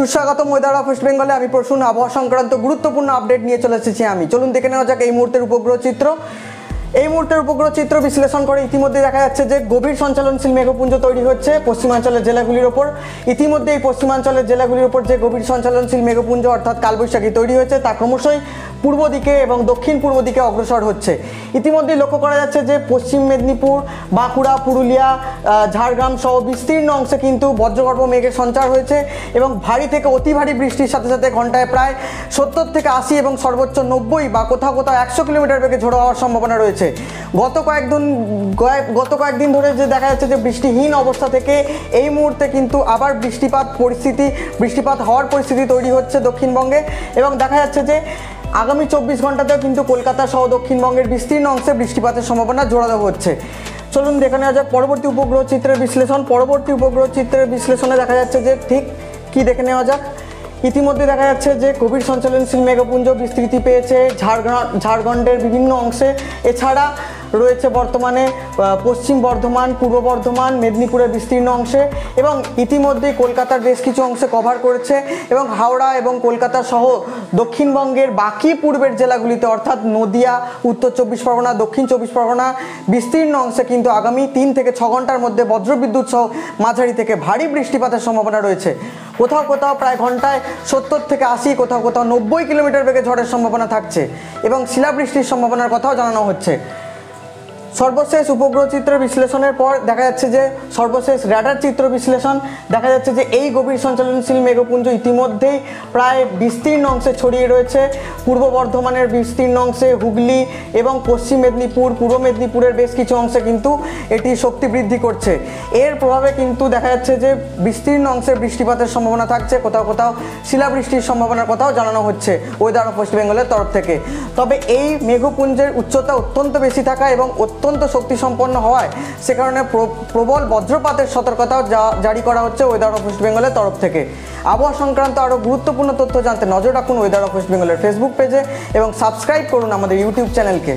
সুস্বাগতম weather of West বেঙ্গলে। আমি প্রসূন আবহাওয়া সংক্রান্ত গুরুত্বপূর্ণ আপডেট নিয়ে চলে এসেছি আমি। চলুন দেখে নেওয়া যাক এই মুহূর্তের উপগ্রহ চিত্র। এই মুহূর্তের উপগ্রহ চিত্র বিশ্লেষণ করে ইতিমধ্যে দেখা যাচ্ছে যে গভীর সঞ্চালনশীল মেঘপুঞ্জ তৈরি হচ্ছে পশ্চিমাঞ্চলের জেলাগুলির ওপর। ইতিমধ্যে এই পশ্চিমাঞ্চলের জেলাগুলির ওপর যে গভীর সঞ্চালনশীল মেঘপুঞ্জ অর্থাৎ কালবৈশাখী তৈরি হয়েছে তা ক্রমশই পূর্ব দিকে এবং দক্ষিণ পূর্ব দিকে অগ্রসর হচ্ছে। ইতিমধ্যেই লক্ষ্য করা যাচ্ছে যে পশ্চিম মেদিনীপুর, বাঁকুড়া, পুরুলিয়া, ঝাড়গ্রাম সহ বিস্তীর্ণ অংশে কিন্তু বজ্রগর্ভ মেঘের সঞ্চার হয়েছে এবং ভারী থেকে অতি ভারী বৃষ্টির সাথে সাথে ঘন্টায় প্রায় 70 থেকে 80 এবং সর্বোচ্চ 90 বা কোথাও কোথাও 100 কিলোমিটার বেগে ঝোড়ো হওয়ার সম্ভাবনা রয়েছে। গত কয়েকদিন ধরে যে দেখা যাচ্ছে যে বৃষ্টিহীন অবস্থা থেকে এই মুহূর্তে কিন্তু আবার বৃষ্টিপাত হওয়ার পরিস্থিতি তৈরি হচ্ছে দক্ষিণবঙ্গে এবং দেখা যাচ্ছে যে আগামী 24 ঘন্টাতেও কিন্তু কলকাতা সহ দক্ষিণবঙ্গের বিস্তীর্ণ অংশে বৃষ্টিপাতের সম্ভাবনা জোরালো হচ্ছে। চলুন দেখে নেওয়া যাক পরবর্তী উপগ্রহ চিত্রের বিশ্লেষণ। পরবর্তী উপগ্রহ চিত্রের বিশ্লেষণে দেখা যাচ্ছে যে ঠিক কি দেখে নেওয়া যাক। ইতিমধ্যে দেখা যাচ্ছে যে গভীর সঞ্চালনশীল মেঘপুঞ্জ বিস্তৃতি পেয়েছে ঝাড়খণ্ডের বিভিন্ন অংশে। এছাড়া রয়েছে বর্তমানে পশ্চিম বর্ধমান, পূর্ব বর্ধমান, মেদিনীপুরের বিস্তীর্ণ অংশে এবং ইতিমধ্যেই কলকাতার বেশ কিছু অংশে কভার করেছে এবং হাওড়া এবং কলকাতা সহ দক্ষিণবঙ্গের বাকি পূর্বের জেলাগুলিতে অর্থাৎ নদিয়া, উত্তর 24 পরগনা, দক্ষিণ 24 পরগনা বিস্তীর্ণ অংশে কিন্তু আগামী 3 থেকে 6 ঘন্টার মধ্যে বজ্রবিদ্যুৎ সহ মাঝারি থেকে ভারী বৃষ্টিপাতের সম্ভাবনা রয়েছে। কোথাও কোথাও প্রায় ঘন্টায় 70 থেকে 80, কোথাও কোথাও 90 কিলোমিটার বেগে ঝড়ের সম্ভাবনা থাকছে এবং শিলাবৃষ্টির সম্ভাবনার কথাও জানানো হচ্ছে। সর্বশেষ উপগ্রহ চিত্র বিশ্লেষণের পর দেখা যাচ্ছে যে সর্বশেষ র্যাডার চিত্র বিশ্লেষণ দেখা যাচ্ছে যে এই গভীর সঞ্চালনশীল মেঘপুঞ্জ ইতিমধ্যেই প্রায় বিস্তীর্ণ অংশে ছড়িয়ে রয়েছে। পূর্ব বর্ধমানের বিস্তীর্ণ অংশে, হুগলি এবং পশ্চিম মেদিনীপুর, পূর্ব মেদিনীপুরের বেশ কিছু অংশে কিন্তু এটি শক্তি বৃদ্ধি করছে। এর প্রভাবে কিন্তু দেখা যাচ্ছে যে বিস্তীর্ণ অংশে বৃষ্টিপাতের সম্ভাবনা থাকছে, কোথাও কোথাও শিলাবৃষ্টির সম্ভাবনার কথাও জানানো হচ্ছে ওয়েদার অফ ওয়েস্ট বেঙ্গলের তরফ থেকে। তবে এই মেঘপুঞ্জের উচ্চতা অত্যন্ত বেশি থাকা এবং অত্যন্ত শক্তিসম্পন্ন হওয়ায় সে কারণে প্রবল বজ্রপাতের সতর্কতাও জারি করা হচ্ছে ওয়েদার অফ ওয়েস্ট বেঙ্গলের তরফ থেকে। আবহাওয়া সংক্রান্ত আরও গুরুত্বপূর্ণ তথ্য জানতে নজর রাখুন ওয়েদার অফ ওয়েস্ট বেঙ্গলের ফেসবুক পেজে এবং সাবস্ক্রাইব করুন আমাদের ইউটিউব চ্যানেলকে।